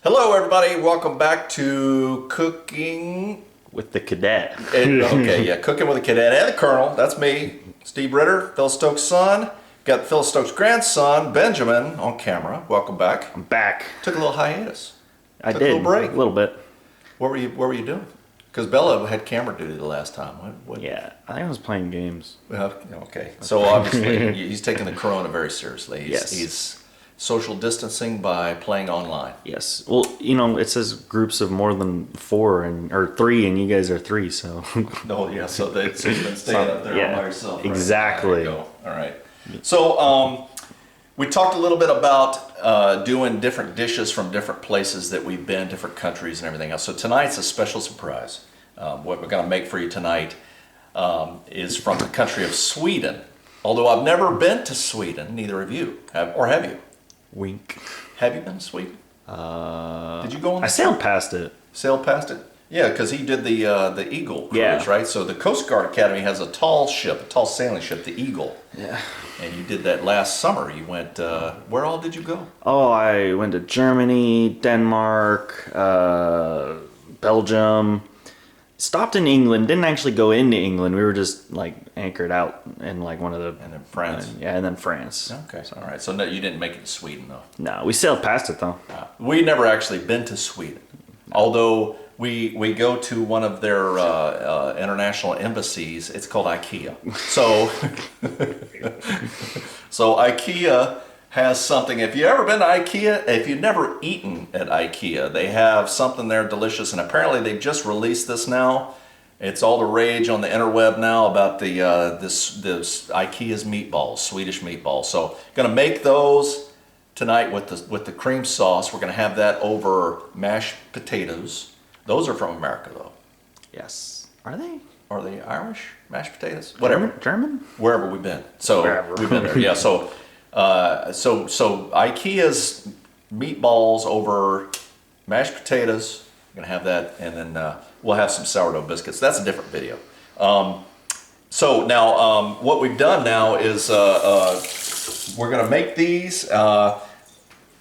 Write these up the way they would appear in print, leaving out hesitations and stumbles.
Hello, everybody. Welcome back to Cooking with the Cadet. Cooking with the Cadet and the Colonel. That's me, Steve Ritter, Phil Stokes' son. Got Phil Stokes' grandson, Benjamin, on camera. Welcome back. I'm back. Took a little hiatus. I Took did. a little break. A little bit. What were you doing? Because Bella had camera duty the last time. What? Yeah, I think I was playing games. Okay. So obviously he's taking the corona very seriously. He's social distancing by playing online. Yes. Well, it says groups of more than 4 or 3, and you guys are 3, so. No, yeah. So you've been staying up there all by yourself. Right? Exactly. There you go. All right. So we talked a little bit about doing different dishes from different places that we've been, different countries and everything else. So tonight's a special surprise. What we're going to make for you tonight is from the country of Sweden. Although I've never been to Sweden, neither of you have, or have you? Wink. Have you been to Sweden? Did you go on? I sailed past it. Sailed past it? Yeah, because he did the Eagle cruise, right? So the Coast Guard Academy has a tall sailing ship, the Eagle. Yeah. And you did that last summer. You went, where all did you go? Oh, I went to Germany, Denmark, Belgium. Stopped in England. Didn't actually go into England. We were just anchored out in one of the. And then France. And then France. Okay. So, all right. So no, you didn't make it to Sweden though. No, we sailed past it though. We never actually been to Sweden, although we go to one of their international embassies. It's called Ikea. So Ikea has something. If you've ever been to Ikea, if you've never eaten at Ikea, they have something there delicious. And apparently they've just released this now. It's all the rage on the interweb now about the this Ikea's meatballs, Swedish meatballs. So gonna make those tonight with the cream sauce. We're gonna have that over mashed potatoes. Those are from America though. Yes. Are they? Are they Irish mashed potatoes? Whatever. German? Wherever we've been. So we've been there. Yeah. So Ikea's meatballs over mashed potatoes. We're gonna have that, and then we'll have some sourdough biscuits. That's a different video. So now what we've done now is we're gonna make these.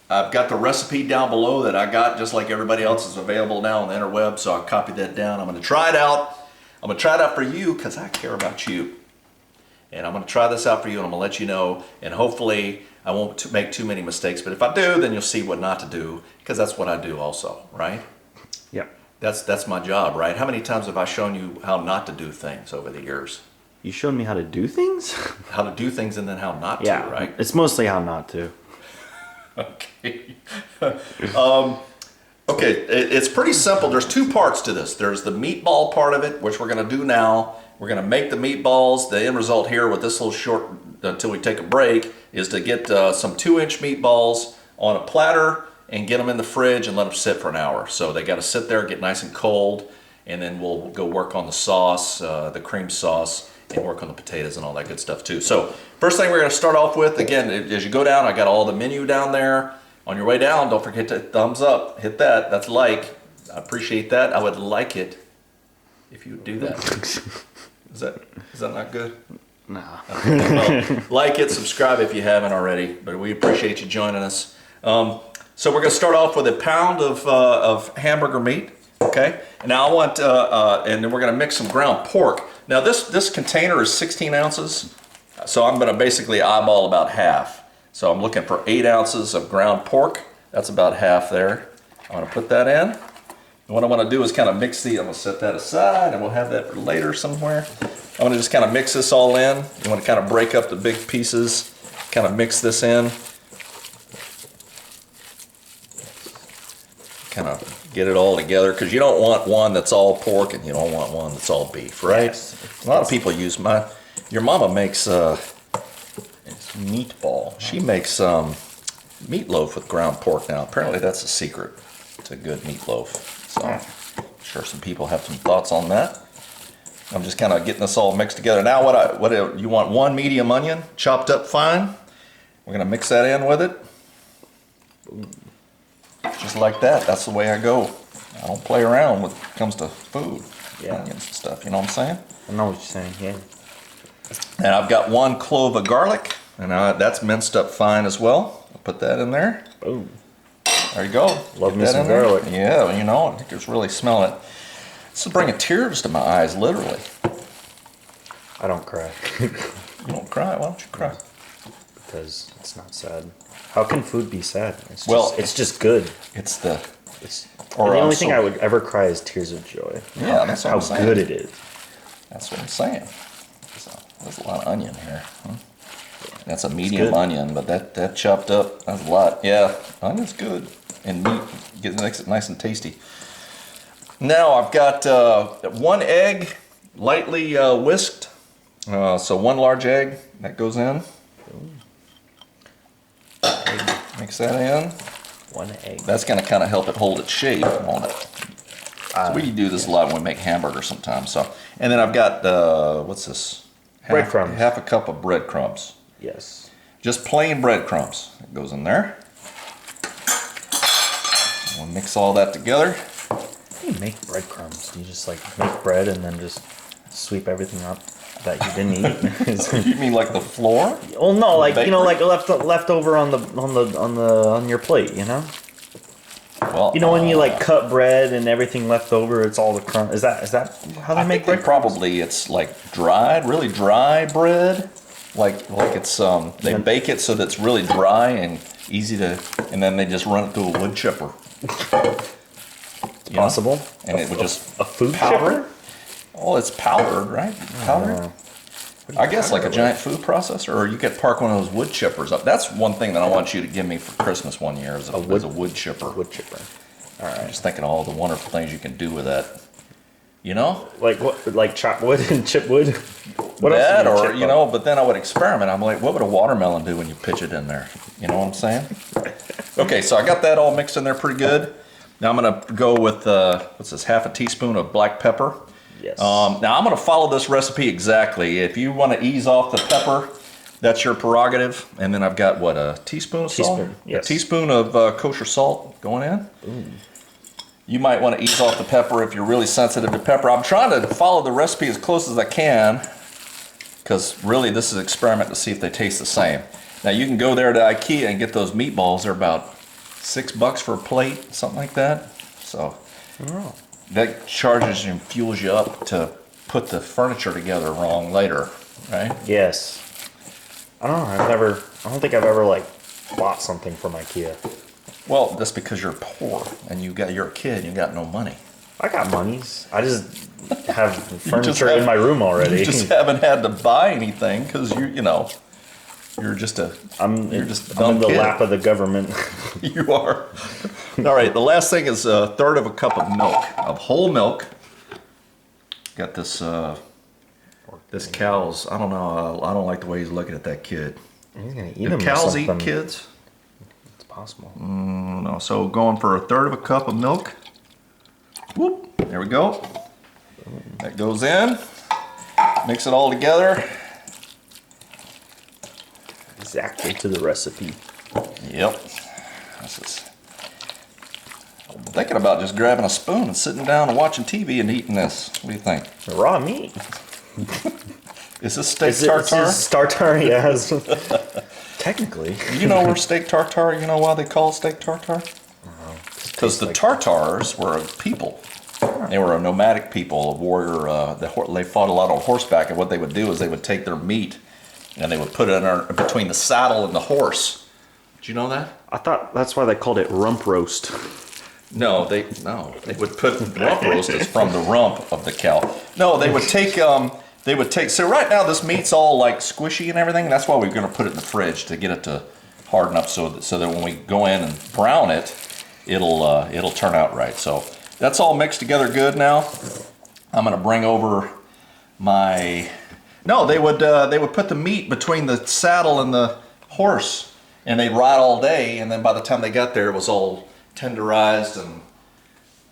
I've got the recipe down below that I got, just like everybody else is available now on the interweb. So I copied that down. I'm gonna try it out. I'm gonna try it out for you because I care about you. And I'm going to try this out for you, and I'm going to let you know, and hopefully I won't make too many mistakes, but if I do, then you'll see what not to do, because that's what I do also, right? Yeah. That's my job, right? How many times have I shown you how not to do things over the years? You showed me how to do things? How to do things and then how not to, right? It's mostly how not to. Okay. Okay, it's pretty simple. There's 2 parts to this. There's the meatball part of it, which we're going to do now. We're going to make the meatballs. The end result here with this little short, until we take a break, is to get some 2-inch meatballs on a platter and get them in the fridge and let them sit for an hour. So they got to sit there, get nice and cold, and then we'll go work on the sauce, the cream sauce, and work on the potatoes and all that good stuff too. So first thing we're going to start off with, again, as you go down, I got all the menu down there. On your way down, don't forget to thumbs up, hit that. That's like. I appreciate that. I would like it if you would do that. Is that not good? No. Well, like it, subscribe if you haven't already. But we appreciate you joining us. So we're going to start off with a pound of hamburger meat. Okay. And now I want, and then we're going to mix some ground pork. Now this container is 16 ounces, so I'm going to basically eyeball about half. So I'm looking for 8 ounces of ground pork. That's about half there. I'm going to put that in. And what I want to do is kind of mix these. I'm going to set that aside, and we'll have that for later somewhere. I'm going to just kind of mix this all in. You want to kind of break up the big pieces, kind of mix this in. Kind of get it all together, because you don't want one that's all pork and you don't want one that's all beef, right? Yes. A lot of people use your mama makes it's meatball. She makes meatloaf with ground pork now. Apparently that's a secret. It's a good meatloaf. So I'm sure some people have some thoughts on that. I'm just kind of getting this all mixed together. Now what you want, 1 medium onion chopped up fine. We're going to mix that in with it. Just like that. That's the way I go. I don't play around when it comes to food. Yeah. Onions and stuff. You know what I'm saying? I know what you're saying, yeah. And I've got 1 clove of garlic, and that's minced up fine as well. I'll put that in there. Boom. There you go. Love Get me that some in there. garlic. Yeah, you know, I think it's really smelling it. This is bringing tears to my eyes, literally. I don't cry. You don't cry? Why don't you cry? Because it's not sad. How can food be sad? It's Well, just, it's just good. It's the... It's, Or the I'm only thing so- I would ever cry is tears of joy. Yeah, that's what How I'm saying. good it is. That's what I'm saying. So, there's a lot of onion here. Huh? That's a medium good. onion, but that chopped up, that's a lot. Yeah, onion's good. And meat makes it nice and tasty. Now I've got 1 egg, lightly whisked. So 1 large egg, that goes in. Mix that in. 1 egg. That's gonna kind of help it hold its shape, won't it? So we do this a lot when we make hamburgers sometimes. So, and then I've got, what's this? Breadcrumbs. Half a cup of breadcrumbs. Yes. Just plain breadcrumbs. It goes in there. We'll mix all that together. How do you make breadcrumbs? Do you just like make bread and then just sweep everything up that you didn't eat? You mean like the floor? Well, no, like you know, Bakery? like left over on your plate. You know. Well, You know when you like cut bread and everything left over, it's all the crumb. Is that how they I make think bread? probably it's like dried, really dry bread. Like it's they bake it so that it's really dry and easy to, and then they just run it through a wood chipper. It's possible. And it would just A food powder. chipper? Oh, it's powdered, right? Powdered. I guess like a giant food processor, or you could park one of those wood chippers up. That's one thing that I want you to give me for Christmas one year is a wood chipper. Wood chipper. All I'm right. just thinking of all the wonderful things you can do with that. You know? Like what? Like chop wood and chip wood? What That, else? or, you know, but then I would experiment. I'm like, what would a watermelon do when you pitch it in there? You know what I'm saying? Okay, so I got that all mixed in there pretty good. Now I'm gonna go with, what's this, half a teaspoon of black pepper. Yes. Now I'm gonna follow this recipe exactly. If you wanna ease off the pepper, that's your prerogative. And then I've got, what, a teaspoon of salt? Yes. A teaspoon of kosher salt going in. Ooh. You might want to ease off the pepper if you're really sensitive to pepper. I'm trying to follow the recipe as close as I can because really this is an experiment to see if they taste the same. Now you can go there to Ikea and get those meatballs. They're about $6 for a plate, something like that. So that charges and fuels you up to put the furniture together wrong later, right? Yes. I don't know. I don't think I've ever like bought something from IKEA. Well, that's because you're poor and you're a kid and you got no money. I got monies. I just have furniture in my room already. You just haven't had to buy anything because you're just a I'm dumb in the kid. lap of the government. You are. All right, the last thing is 1/3 of a cup of milk, of whole milk. Got this this cow's, I don't know, I don't like the way he's looking at that kid. He's gonna eat Do them. cows eat kids? It's possible. No, so going for 1/3 of a cup of milk. Whoop, there we go. That goes in. Mix it all together. Exactly to the recipe. Yep. I'm thinking about just grabbing a spoon and sitting down and watching TV and eating this. What do you think? Raw meat. Is this steak Is tartare? tartare, yes. Technically. You know where steak tartare, you know why they call it steak tartare? Because the Tartars were a people. They were a nomadic people, a warrior. They fought a lot on horseback, and what they would do is they would take their meat and they would put it in between the saddle and the horse. Did you know that? I thought that's why they called it rump roast. No, they would put rump roast is from the rump of the cow. No, they would take so right now this meat's all like squishy and everything. That's why we're going to put it in the fridge to get it to harden up so that when we go in and brown it, it'll turn out right. So that's all mixed together good now. I'm going to bring over my. No, they would put the meat between the saddle and the horse, and they'd ride all day, and then by the time they got there, it was all tenderized and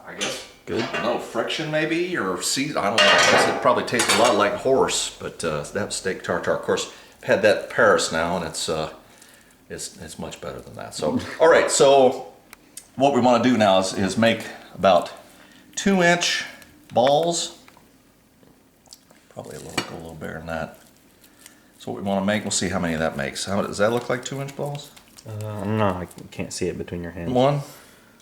I guess good. No friction maybe or seasoned. I don't know. I guess it probably tastes a lot like horse, but that was steak tartare. Of course, I've had that in Paris now, and it's much better than that. So all right, so what we want to do now is make about 2-inch balls. Probably go a little bigger than that. So what we want to make, we'll see how many that makes. Does that look like 2-inch balls? No, I can't see it between your hands. 1,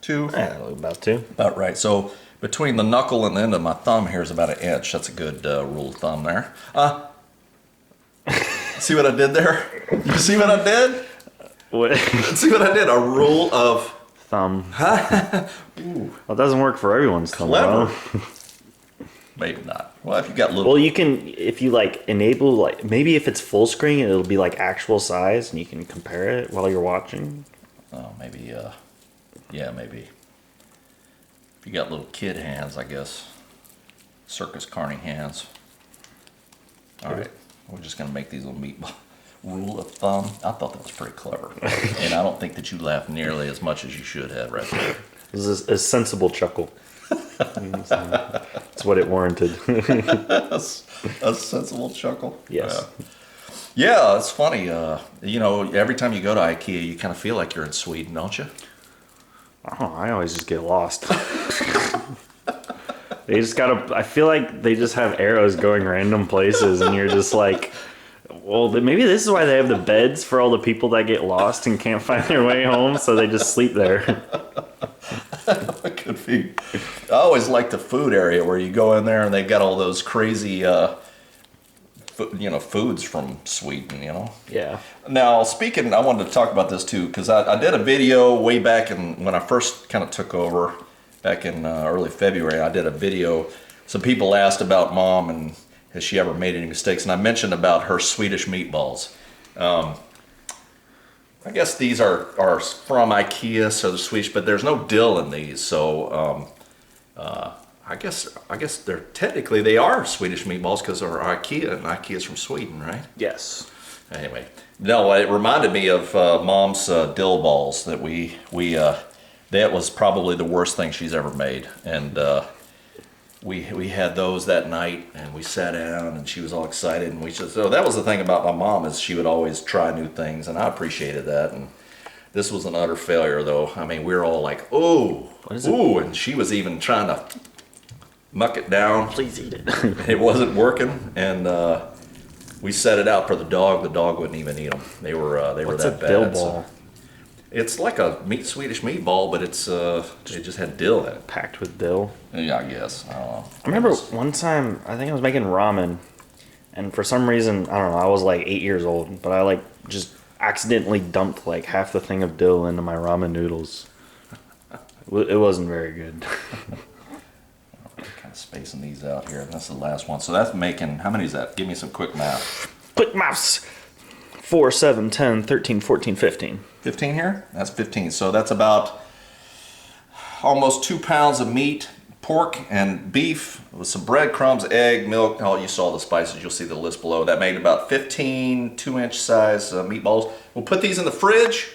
2? About 2. About right. So between the knuckle and the end of my thumb here is about 1 inch. That's a good rule of thumb there. See what I did there? You see what I did? What? See what I did? A rule of Thumb. Well, it doesn't work for everyone's thumb. clever. Though. Maybe not. Well, if you got little. Well, you can, if you like enable, like maybe if it's full screen, it'll be like actual size, and you can compare it while you're watching. Oh, maybe. Yeah, maybe. If you got little kid hands, I guess. Circus carny hands. All right. We're just gonna make these little meatball rule of thumb. I thought that was pretty clever, and I don't think that you laughed nearly as much as you should have right there. This is a sensible chuckle. It's what it warranted. A sensible chuckle. Yes. Yeah, it's funny. You know, every time you go to Ikea, you kind of feel like you're in Sweden, don't you? Oh, I always just get lost. They just gotta. I feel like they just have arrows going random places, and you're just like, well, maybe this is why they have the beds for all the people that get lost and can't find their way home, so they just sleep there. It could be. I always like the food area where you go in there and they've got all those crazy, foods from Sweden. You know. Yeah. Now, speaking, I wanted to talk about this too because I did a video way back when I first kind of took over. Back in early February, I did a video. Some people asked about Mom and has she ever made any mistakes, and I mentioned about her Swedish meatballs. I guess these are from Ikea, so they're Swedish, but there's no dill in these. So I guess they're technically they are Swedish meatballs because they're Ikea, and Ikea's from Sweden, right? Yes. Anyway, no, it reminded me of Mom's dill balls that we that was probably the worst thing she's ever made, and we had those that night, and we sat down, and she was all excited, and so that was the thing about my mom is she would always try new things, and I appreciated that. And this was an utter failure, though. I mean, we were all like, "Oh, ooh," and she was even trying to muck it down. Please eat it. It wasn't working, and we set it out for the dog. The dog wouldn't even eat them. They were What's that a bad. dill ball? It's like a Swedish meatball, but it just had dill in it. Packed with dill. Yeah, I guess. I don't know. I remember one time, I think I was making ramen, and for some reason, I don't know, I was like 8 years old, but I like just accidentally dumped like half the thing of dill into my ramen noodles. It wasn't very good. Kind of spacing these out here. That's the last one. So that's making, how many is that? Give me some quick math. Quick maths. 4, 7, 10, 13, 14, 15. 15 here? That's 15. So that's about almost 2 pounds of meat, pork and beef with some breadcrumbs, egg, milk. Oh, you saw the spices. You'll see the list below. That made about 15 2-inch size meatballs. We'll put these in the fridge,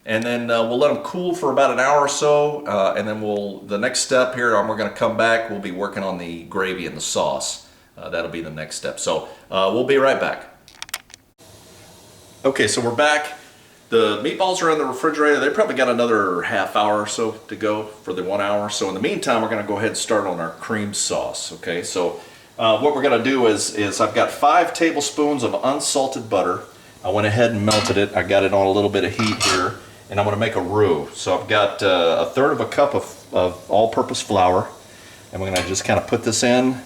and then we'll let them cool for about an hour or so. And then the next step here, we're going to come back. We'll be working on the gravy and the sauce. That'll be the next step. So we'll be right back. Okay, so we're back. The meatballs are in the refrigerator. They probably got another half hour or so to go for the 1 hour. So in the meantime, we're going to go ahead and start on our cream sauce. Okay, so what we're going to do is I've got 5 tablespoons of unsalted butter. I went ahead and melted it. I got it on a little bit of heat here, and I'm going to make a roux. So I've got 1/3 of a cup of all-purpose flour, and we're going to just kind of put this in,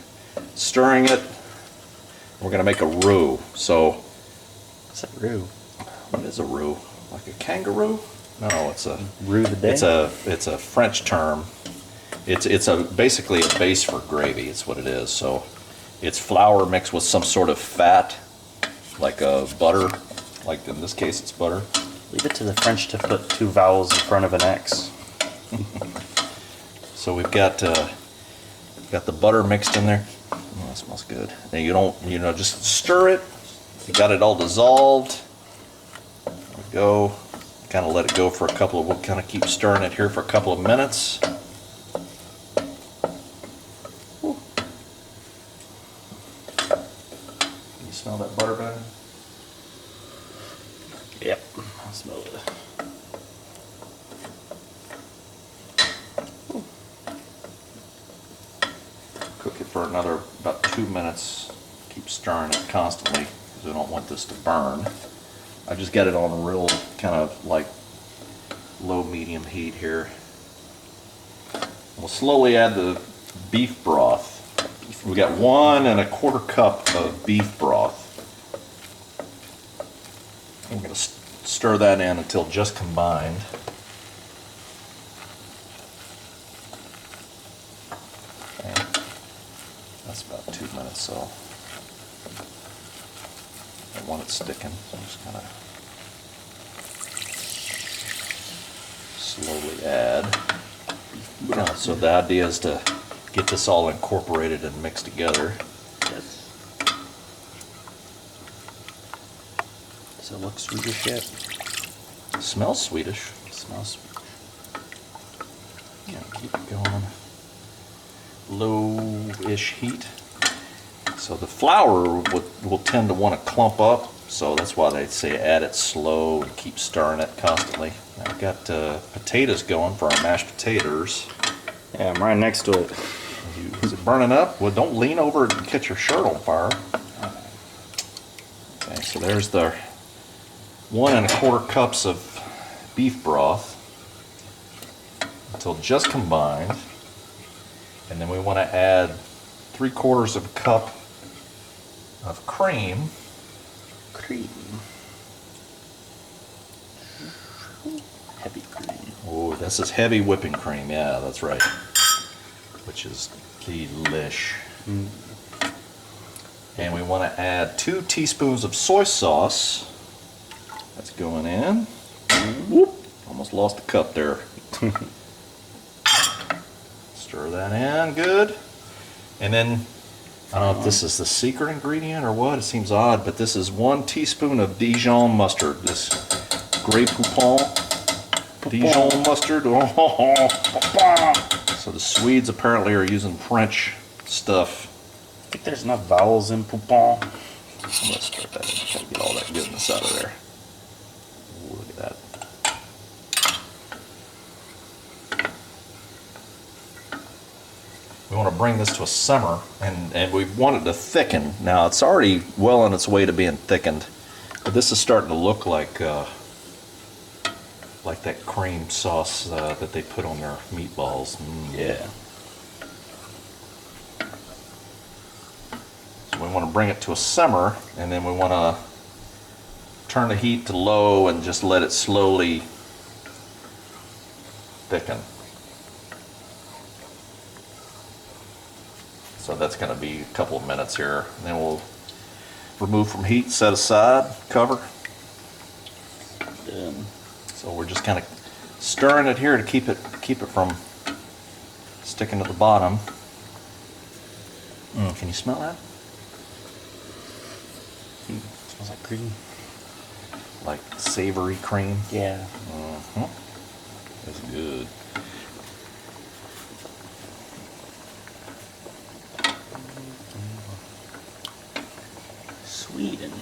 stirring it. We're going to make a roux. So What's that roux? what is a roux? Like a kangaroo? No, it's a Roux the day? It's a French term. It's basically a base for gravy. It's what it is. So it's flour mixed with some sort of fat, like a butter. Like in this case, it's butter. Leave it to the French to put 2 vowels in front of an X. So we've got the butter mixed in there. Oh, that smells good. Now you don't, just stir it. You got it all dissolved. There we go. Kind of let it go for a couple of, we'll kind of keep stirring it here for a couple of minutes. Whew. Can you smell that butter, Ben? Yep, I smell it. Cook it for about 2 minutes. Keep stirring it constantly because we don't want this to burn. I just got it on a real kind of like low medium heat here. We'll slowly add the beef broth. We got 1 1/4 cup of beef broth. I'm going to stir that in until just combined. Okay. That's about 2 minutes, so I want it sticking, so I'm just kind of slowly add. So the idea is to get this all incorporated and mixed together. Yes. Does it look Swedish yet? It smells Swedish. It smells Swedish. Yeah, keep it going. Low-ish heat. So the flour will tend to want to clump up, so that's why they say add it slow and keep stirring it constantly. I've got potatoes going for our mashed potatoes. Yeah, I'm right next to it. Is it burning up? Well, don't lean over and catch your shirt on fire. Okay, so there's the 1 1/4 cups of beef broth until just combined. And then we want to add 3/4 of a cup of cream. Heavy cream. Oh, this is heavy whipping cream. Yeah, that's right. Which is delish. And we want to add 2 teaspoons of soy sauce. That's going in. Whoop. Almost lost the cup there. Stir that in good. And then, I don't know if this is the secret ingredient or what, it seems odd, but this is 1 teaspoon of Dijon mustard. This Grey Poupon Dijon mustard. So the Swedes apparently are using French stuff. I think there's enough vowels in poupon. Let's start that in. Try to get all that goodness out of there. Ooh, look at that. We want to bring this to a simmer, and we want it to thicken. Now it's already well on its way to being thickened, but this is starting to look like that cream sauce that they put on their meatballs. Yeah. So we want to bring it to a simmer, and then we want to turn the heat to low and just let it slowly thicken. So that's going to be a couple of minutes here, and then we'll remove from heat, set aside, cover. Done. So we're just kind of stirring it here to keep it from sticking to the bottom. Can you smell that? Smells like cream. Like savory cream. Yeah. That's good. Sweden.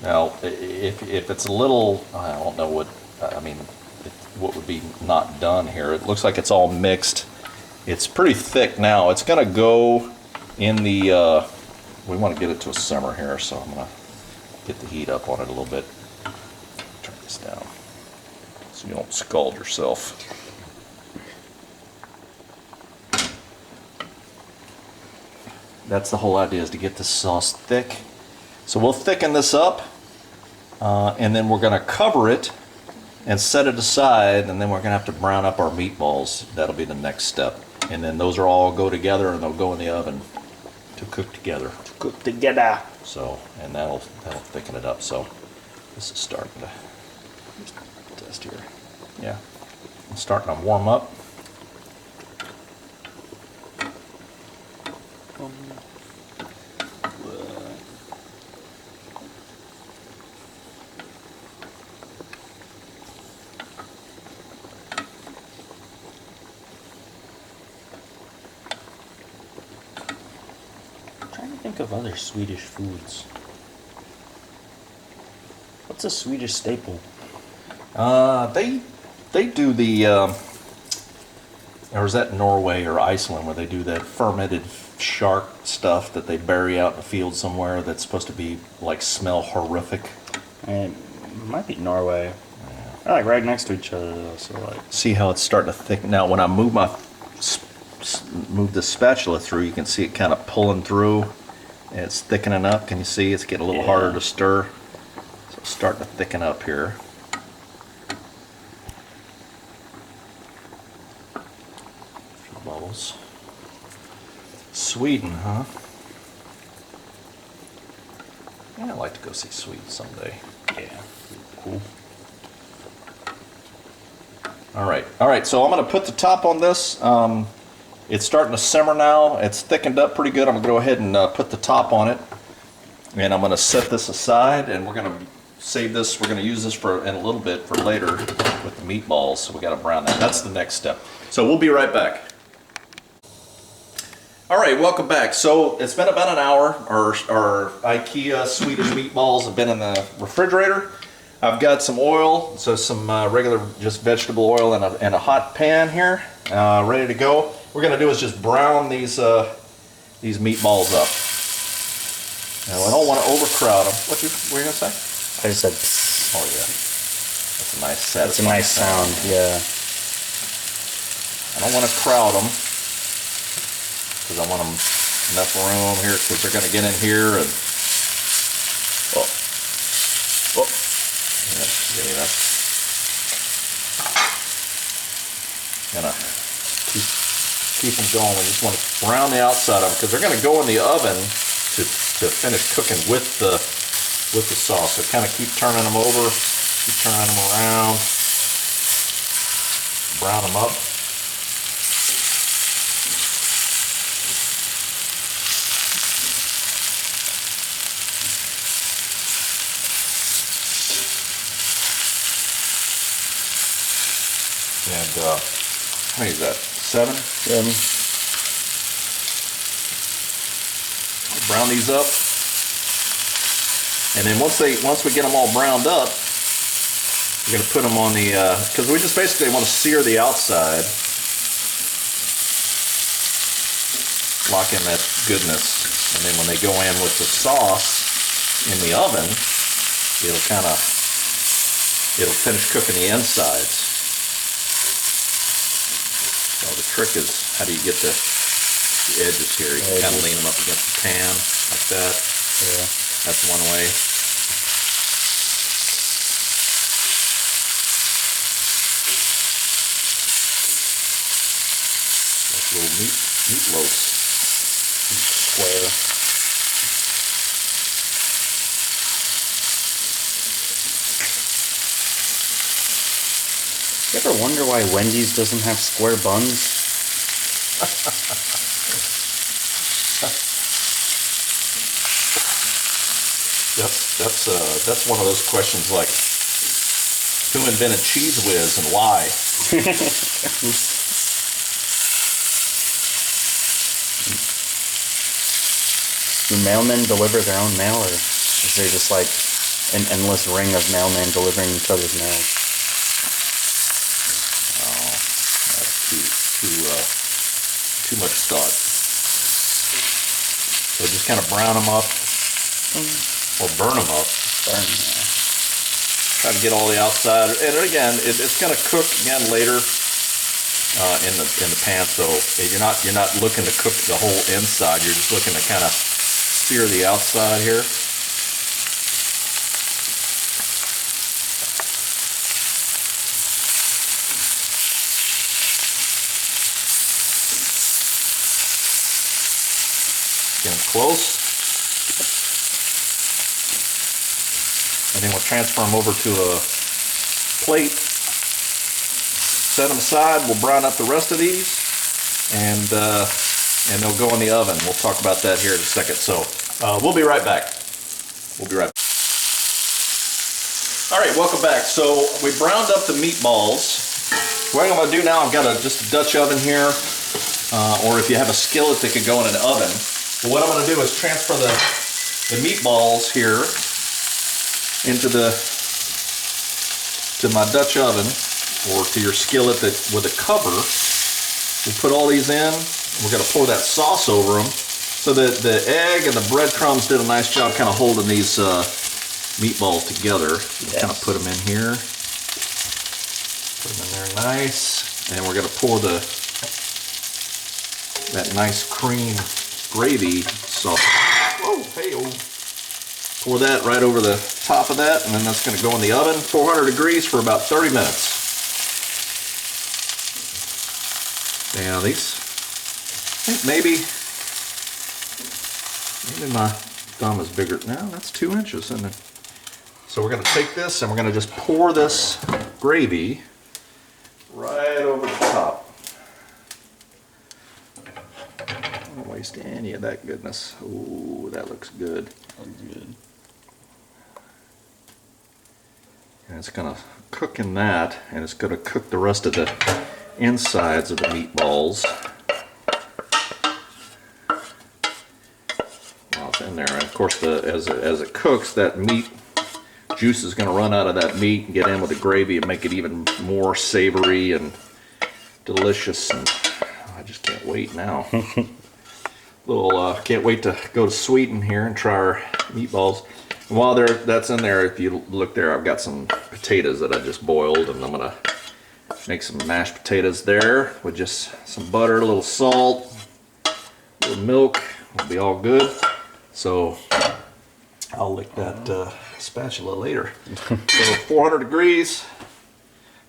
Now, if it's a little, I don't know what, I mean, what would be not done here. It looks like it's all mixed. It's pretty thick now. It's going to go in the, we want to get it to a simmer here, so I'm going to get the heat up on it a little bit. Turn this down so you don't scald yourself. That's the whole idea, is to get this sauce thick. So we'll thicken this up, and then we're going to cover it and set it aside, and then we're going to have to brown up our meatballs. That'll be the next step. And then those are all go together, and they'll go in the oven to cook together. Cook together. So, and that'll thicken it up. So this is starting to test here. Yeah, it's starting to warm up. Think of other Swedish foods. What's a Swedish staple? They do the, or is that Norway or Iceland, where they do that fermented shark stuff that they bury out in the field somewhere that's supposed to be like smell horrific. It might be Norway. Yeah. They're like right next to each other though, so like. See how it's starting to thicken. Now when I move move the spatula through, you can see it kind of pulling through, and it's thickening up. Can you see it's getting a little harder to stir? So it's starting to thicken up here. A few bubbles. Sweden, huh? Yeah, I'd like to go see Sweden someday. Yeah. Cool. All right, so I'm going to put the top on this. It's starting to simmer now. It's thickened up pretty good. I'm going to go ahead and put the top on it. And I'm going to set this aside, and we're going to save this. We're going to use this in a little bit for later with the meatballs. So we got to brown that. That's the next step. So we'll be right back. All right, welcome back. So it's been about an hour. Our Ikea Swedish meatballs have been in the refrigerator. I've got some oil, so some regular just vegetable oil in a hot pan here, ready to go. What we're gonna do is just brown these meatballs up. Now I don't want to overcrowd them. What were you gonna say? I just said. Psst. Oh yeah, that's a nice set. That's a nice sound. Yeah. I don't want to crowd them because I want them enough room here because they're gonna get in here and. Yeah, that's gonna keep them going. We just want to brown the outside of them because they're going to go in the oven to finish cooking with the sauce. So kind of keep turning them over, keep turning them around, brown them up. And how many is that? 7? 7. Brown these up, and then once we get them all browned up, we're gonna put them on the because we just basically want to sear the outside, lock in that goodness, and then when they go in with the sauce in the oven, it'll finish cooking the insides. So the trick is, how do you get the edges here? You can kind of lean them up against the pan like that. Yeah. That's one way. Like little meat loaves. Square. You ever wonder why Wendy's doesn't have square buns? That's one of those questions like, who invented Cheese Whiz and why? Do mailmen deliver their own mail, or is there just like an endless ring of mailmen delivering each other's mail? Too much thought. So just kind of brown them up or burn them up. Try to get all the outside. And again, it's going to cook again later in the pan. So you're not looking to cook the whole inside. You're just looking to kind of sear the outside here. Getting close. And then we'll transfer them over to a plate. Set them aside. We'll brown up the rest of these, and they'll go in the oven. We'll talk about that here in a second. So we'll be right back. We'll be right back. All right, welcome back. So we browned up the meatballs. What I'm going to do now, I've got just a Dutch oven here, or if you have a skillet that could go in an oven. But what I'm going to do is transfer the meatballs here into to my Dutch oven, or to your skillet with a cover. We'll put all these in. We're going to pour that sauce over them. So that the egg and the breadcrumbs did a nice job kind of holding these meatballs together. Yes. Kind of put them in here. Put them in there nice. And we're going to pour that nice cream gravy sauce. Whoa, hey-oh. Pour that right over the top of that, and then that's going to go in the oven, 400 degrees for about 30 minutes. Now these, I think maybe my thumb is bigger. No, that's 2 inches, isn't it? So we're going to take this and we're going to just pour this gravy right over the top. Don't waste any of that goodness. Ooh, that looks good. Looks good. And it's going to cook in that, and it's going to cook the rest of the insides of the meatballs while it's in there. And of course, as it cooks, that meat juice is going to run out of that meat and get in with the gravy and make it even more savory and delicious. And I just can't wait now. Can't wait to go to Sweden here and try our meatballs. And while that's in there, if you look there, I've got some potatoes that I just boiled, and I'm gonna make some mashed potatoes there with just some butter, a little salt, a little milk. It'll be all good. So I'll lick that spatula later. So 400 degrees.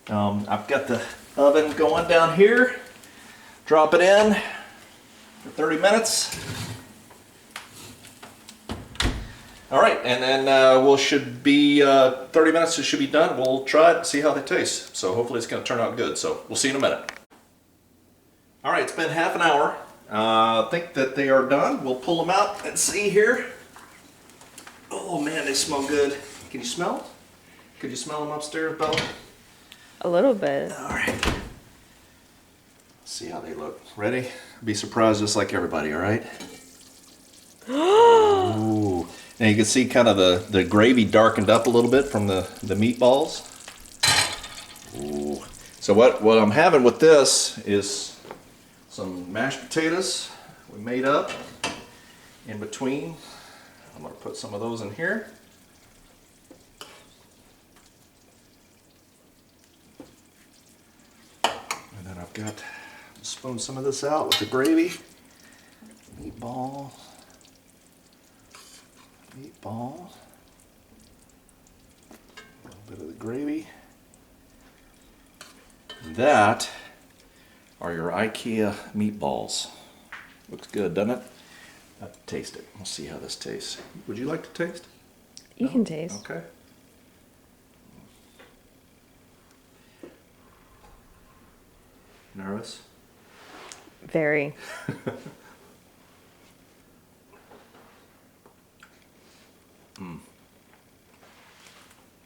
I've got the oven going down here. Drop it in for 30 minutes. All right, and then should be 30 minutes. It should be done. We'll try it and see how they taste. So hopefully it's going to turn out good. So we'll see you in a minute. All right, it's been half an hour. I think that they are done. We'll pull them out and see here. Oh man, they smell good. Can you smell them? Could you smell them upstairs, Bella? A little bit. All right. Let's see how they look. Ready? Be surprised just like everybody, all right? Ooh. Now you can see kind of the gravy darkened up a little bit from the meatballs. Ooh. So what I'm having with this is some mashed potatoes we made up in between. I'm going to put some of those in here. And then I've got, spoon some of this out with the gravy. Meatball. A little bit of the gravy. That are your Ikea meatballs. Looks good, doesn't it? Let's taste it. We'll see how this tastes. Would you like to taste? You can taste. Okay. Nervous? Very.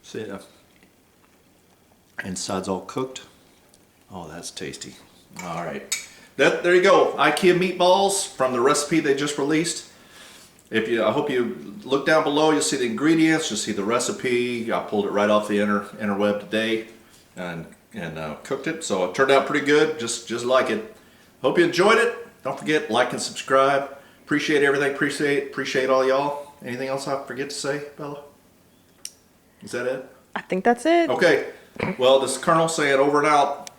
See, inside's all cooked. Oh, that's tasty. All right. There you go. Ikea meatballs from the recipe they just released. I hope you look down below. You'll see the ingredients. You'll see the recipe. I pulled it right off the interweb today and cooked it. So it turned out pretty good. Just like it. Hope you enjoyed it. Don't forget, like and subscribe. Appreciate everything. Appreciate all y'all. Anything else I forget to say, Bella? Is that it? I think that's it. Okay. Well, this is Colonel saying over and out.